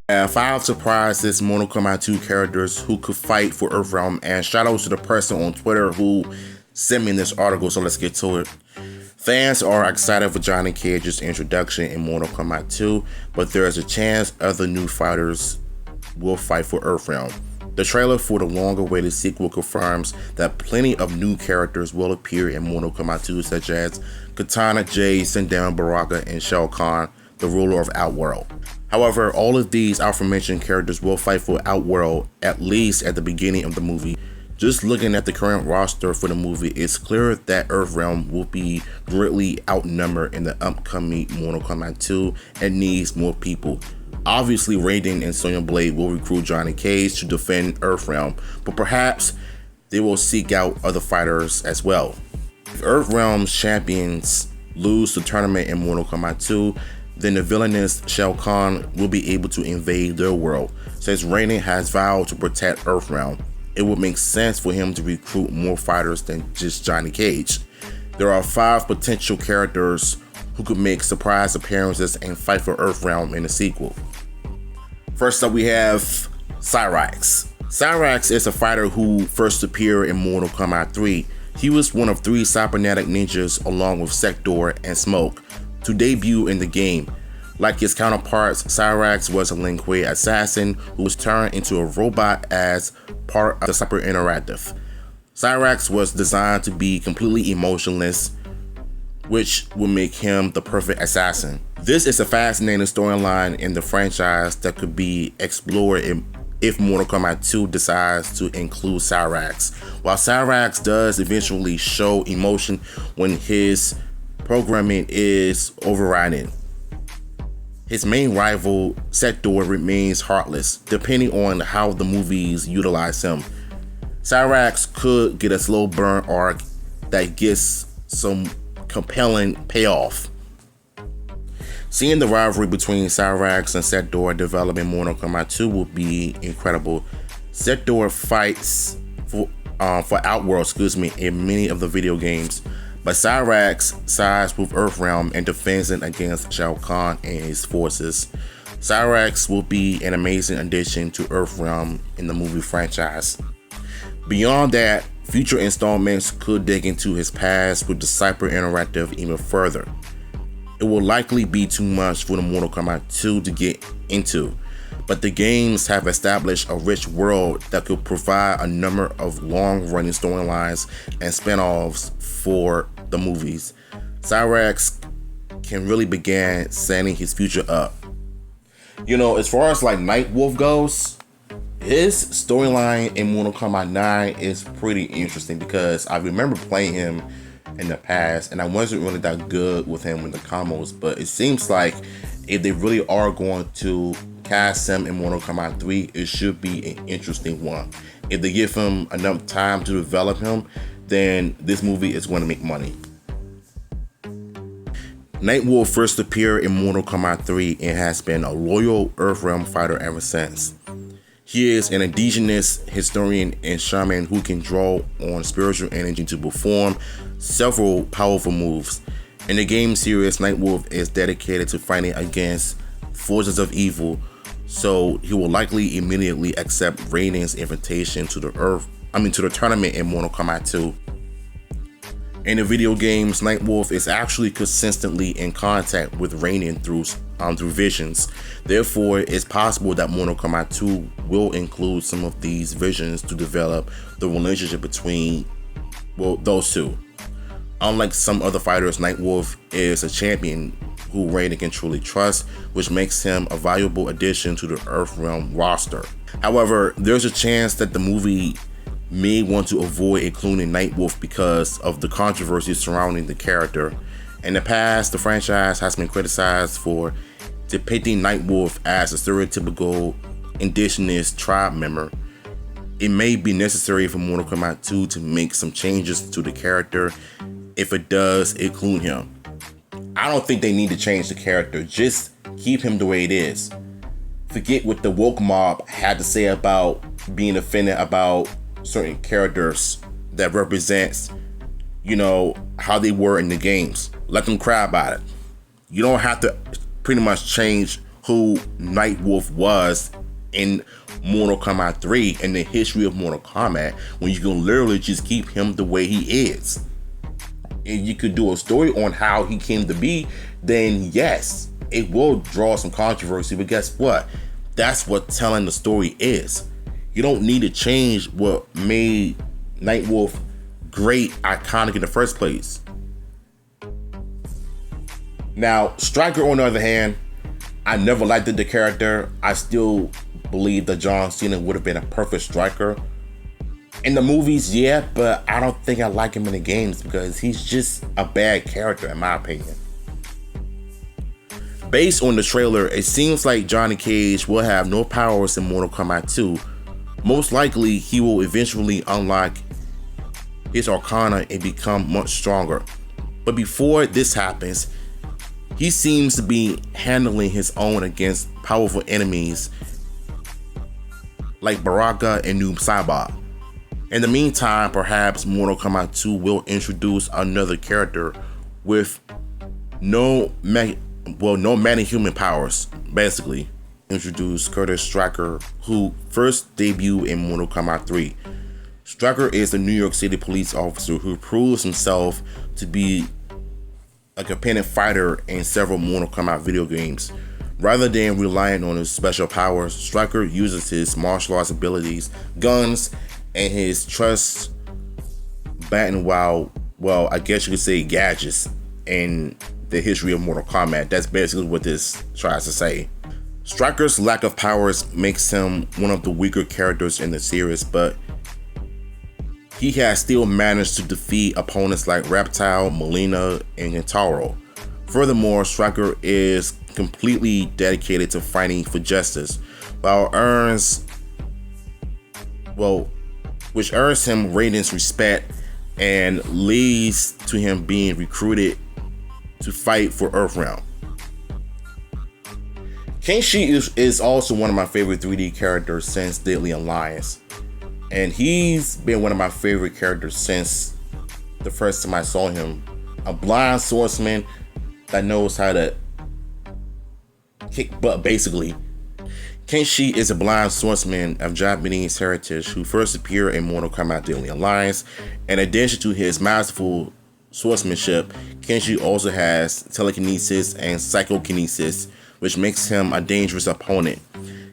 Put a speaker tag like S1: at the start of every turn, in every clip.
S1: have 5 surprises Mortal Kombat 2 characters who could fight for Earthrealm, and shout out to the person on Twitter who sent me this article, so let's get to it. Fans are excited for Johnny Cage's introduction in Mortal Kombat 2, but there is a chance other new fighters will fight for Earthrealm. The trailer for the long-awaited sequel confirms that plenty of new characters will appear in Mortal Kombat 2, such as Katana, Jade, Sindel, Baraka, and Shao Kahn, the ruler of Outworld. However, all of these aforementioned characters will fight for Outworld, at least at the beginning of the movie. Just looking at the current roster for the movie, it's clear that Earthrealm will be greatly outnumbered in the upcoming Mortal Kombat 2 and needs more people. Obviously, Raiden and Sonya Blade will recruit Johnny Cage to defend Earthrealm, but perhaps they will seek out other fighters as well. If Earthrealm's champions lose the tournament in Mortal Kombat 2, then the villainous Shao Kahn will be able to invade their world. Since Raiden has vowed to protect Earthrealm, it would make sense for him to recruit more fighters than just Johnny Cage. There are 5 potential characters who could make surprise appearances and fight for Earthrealm in the sequel. First up, we have Cyrax. Cyrax is a fighter who first appeared in Mortal Kombat 3. He was one of 3 cybernetic ninjas along with Sector and Smoke to debut in the game. Like his counterparts, Cyrax was a Lin Kuei assassin who was turned into a robot as part of the Cyber Interactive. Cyrax was designed to be completely emotionless, which will make him the perfect assassin. This is a fascinating storyline in the franchise that could be explored if Mortal Kombat 2 decides to include Cyrax. While Cyrax does eventually show emotion when his programming is overridden, his main rival, Sector, remains heartless, depending on how the movies utilize him. Cyrax could get a slow burn arc that gets some compelling payoff. Seeing the rivalry between Cyrax and Sector develop in Mortal Kombat 2 will be incredible. Sector fights for Outworld, in many of the video games, but Cyrax sides with Earthrealm and defends it against Shao Kahn and his forces. Cyrax will be an amazing addition to Earthrealm in the movie franchise. Beyond that, future installments could dig into his past with the Cyber Interactive even further. It will likely be too much for the Mortal Kombat 2 to get into, but the games have established a rich world that could provide a number of long-running storylines and spin-offs for the movies. Cyrax can really begin setting his future up. As far as like Nightwolf goes, his storyline in Mortal Kombat 9 is pretty interesting because I remember playing him in the past and I wasn't really that good with him in the combos, but it seems like if they really are going to cast him in Mortal Kombat 3, it should be an interesting one. If they give him enough time to develop him, then this movie is going to make money. Nightwolf first appeared in Mortal Kombat 3 and has been a loyal Earthrealm fighter ever since. He is an indigenous historian and shaman who can draw on spiritual energy to perform several powerful moves. In the game series, Nightwolf is dedicated to fighting against forces of evil, so he will likely immediately accept Raiden's invitation to the tournament in Mortal Kombat 2. In the video games, Nightwolf is actually consistently in contact with Raiden through visions. Therefore, it's possible that Mortal Kombat 2 will include some of these visions to develop the relationship between those two. Unlike some other fighters, Nightwolf is a champion who Raiden can truly trust, which makes him a valuable addition to the Earthrealm roster. However, there's a chance that the movie may want to avoid including Nightwolf because of the controversy surrounding the character. In the past, the franchise has been criticized for depicting Nightwolf as a stereotypical indigenous tribe member. It may be necessary for Mortal Kombat 2 to make some changes to the character if it does include him. I don't think they need to change the character, just keep him the way it is. Forget what the woke mob had to say about being offended about certain characters that represents, how they were in the games. Let them cry about it. You don't have to pretty much change who Nightwolf was in Mortal Kombat 3 and the history of Mortal Kombat when you can literally just keep him the way he is. If you could do a story on how he came to be, then yes, it will draw some controversy, but guess what? That's what telling the story is. You don't need to change what made Nightwolf great, iconic in the first place. Now, Stryker, on the other hand, I never liked the character. I still believe that John Cena would have been a perfect Stryker. In the movies, yeah, but I don't think I like him in the games because he's just a bad character in my opinion. Based on the trailer, it seems like Johnny Cage will have no powers in Mortal Kombat 2. Most likely, he will eventually unlock his Arcana and become much stronger. But before this happens, he seems to be handling his own against powerful enemies like Baraka and Noob Saibot. In the meantime, perhaps Mortal Kombat 2 will introduce another character with no meta-human powers. Basically, introduce Curtis Stryker, who first debuted in Mortal Kombat 3. Stryker is a New York City police officer who proves himself to be a competent fighter in several Mortal Kombat video games. Rather than relying on his special powers, Stryker uses his martial arts abilities, guns, and his trust batting well, I guess you could say gadgets in the history of Mortal Kombat. That's basically what this tries to say. Stryker's lack of powers makes him one of the weaker characters in the series, but he has still managed to defeat opponents like Reptile, Melina, and Gintaro. Furthermore, Stryker is completely dedicated to fighting for justice, which earns him Raiden's respect and leads to him being recruited to fight for Earthrealm. Kenshi is also one of my favorite 3D characters since Deadly Alliance, and he's been one of my favorite characters since the first time I saw him. A blind swordsman that knows how to kick butt, basically. Kenshi is a blind swordsman of Japanese heritage who first appeared in Mortal Kombat Deadly Alliance. In addition to his masterful swordsmanship, Kenshi also has telekinesis and psychokinesis, which makes him a dangerous opponent.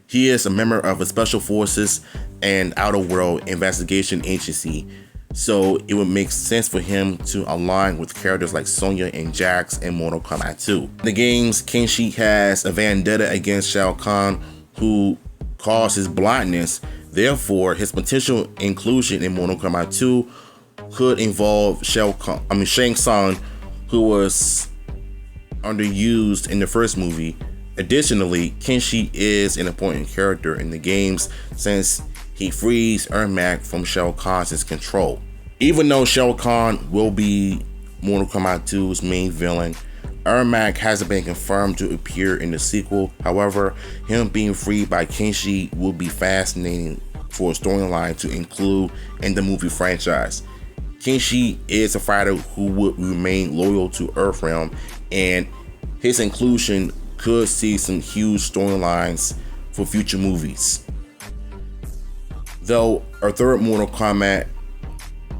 S1: He is a member of a special forces and outer world investigation agency, so it would make sense for him to align with characters like Sonya and Jax in Mortal Kombat 2. In the games, Kenshi has a vendetta against Shao Kahn, who caused his blindness. Therefore, his potential inclusion in Mortal Kombat 2 could involve Shang Tsung, who was underused in the first movie. Additionally, Kenshi is an important character in the games since he frees Ermac from Shao Kahn's control. Even though Shao Kahn will be Mortal Kombat 2's main villain, Ermac hasn't been confirmed to appear in the sequel. However, him being freed by Kenshi will be fascinating for a storyline to include in the movie franchise. Kenshi is a fighter who would remain loyal to Earthrealm, and his inclusion could see some huge storylines for future movies. Though our third Mortal Kombat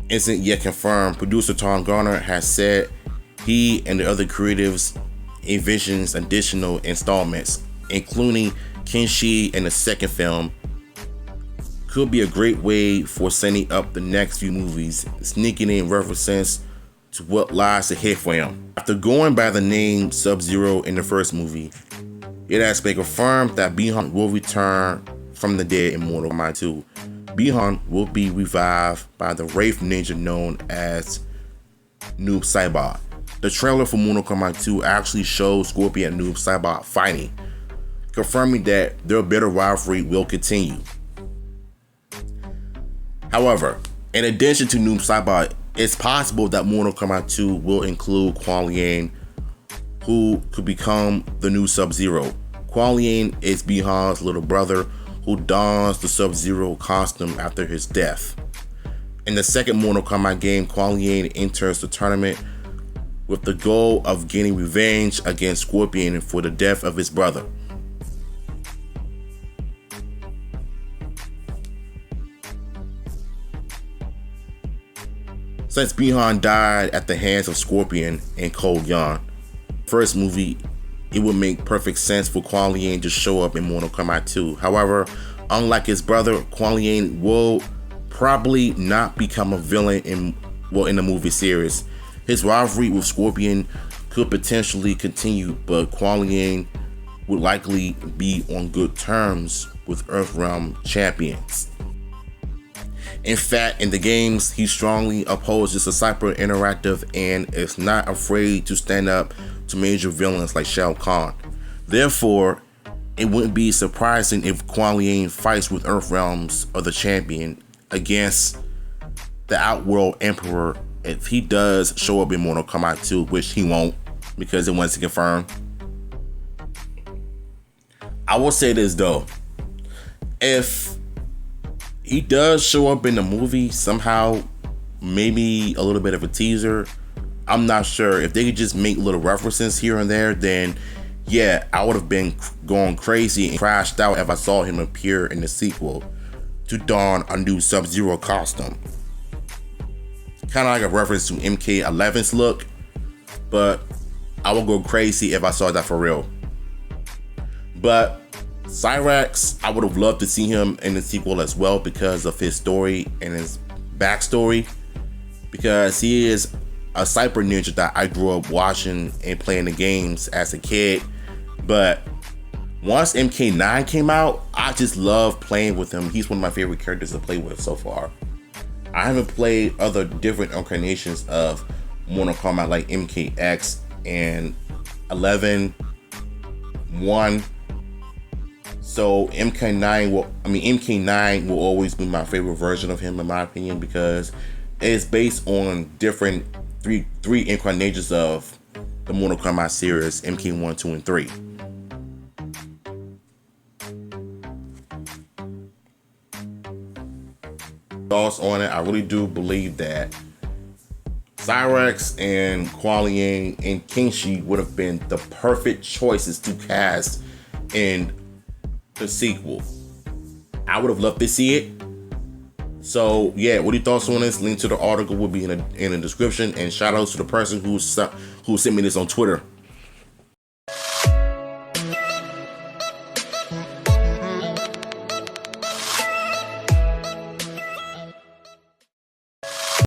S1: isn't yet confirmed, producer Tom Garner has said he and the other creatives envisions additional installments, including Kenshi in the second film. Could be a great way for setting up the next few movies, sneaking in references to what lies ahead for him. After going by the name Sub-Zero in the first movie, it has been confirmed that Bi-Han will return from the dead in Mortal Kombat 2. Bi-Han will be revived by the Wraith ninja known as Noob Saibot. The trailer for Mortal Kombat 2 actually shows Scorpion and Noob Saibot fighting, confirming that their bitter rivalry will continue. However, in addition to Noob Saibot, it's possible that Mortal Kombat 2 will include Kuan Yin, who could become the new Sub-Zero. Kuan Yin is Bi-Han's little brother who dons the Sub-Zero costume after his death. In the second Mortal Kombat game, Kuan Yin enters the tournament with the goal of getting revenge against Scorpion for the death of his brother. Since Bi-Han died at the hands of Scorpion and Cole Young, first movie, it would make perfect sense for Kuan Yin to show up in Mortal Kombat 2. However, unlike his brother, Kuan Yin will probably not become a villain in the movie series. His rivalry with Scorpion could potentially continue, but Kuan Yin would likely be on good terms with Earthrealm champions. In fact, in the games, he strongly opposes the Cyber Interactive and is not afraid to stand up to major villains like Shao Kahn. Therefore, it wouldn't be surprising if Kuan Yin fights with Earthrealm's other champion against the Outworld Emperor if he does show up in Mortal Kombat 2, which he won't because it wasn't confirmed. I will say this though, if he does show up in the movie somehow, maybe a little bit of a teaser, I'm not sure. If they could just make little references here and there, then yeah, I would have been going crazy and crashed out if I saw him appear in the sequel to don a new Sub-Zero costume. Kind of like a reference to MK11's look, but I would go crazy if I saw that for real. But Cyrax, I would have loved to see him in the sequel as well because of his story and his backstory, because he is a cyber ninja that I grew up watching and playing the games as a kid. But once MK9 came out, I just love playing with him. He's one of my favorite characters to play with so far. I haven't played other different incarnations of Mortal Kombat like MKX and 11, 1. So MK9 will always be my favorite version of him in my opinion, because it's based on different three incarnations of the Mortal Kombat series, MK1, 2, and 3. Thoughts on it? I really do believe that Cyrax and Kuan Yin and Kingshi would have been the perfect choices to cast in the sequel. I would have loved to see it. So yeah, what are your thoughts on this? Link to the article will be in the description, and shout outs to the person who sent me this on Twitter.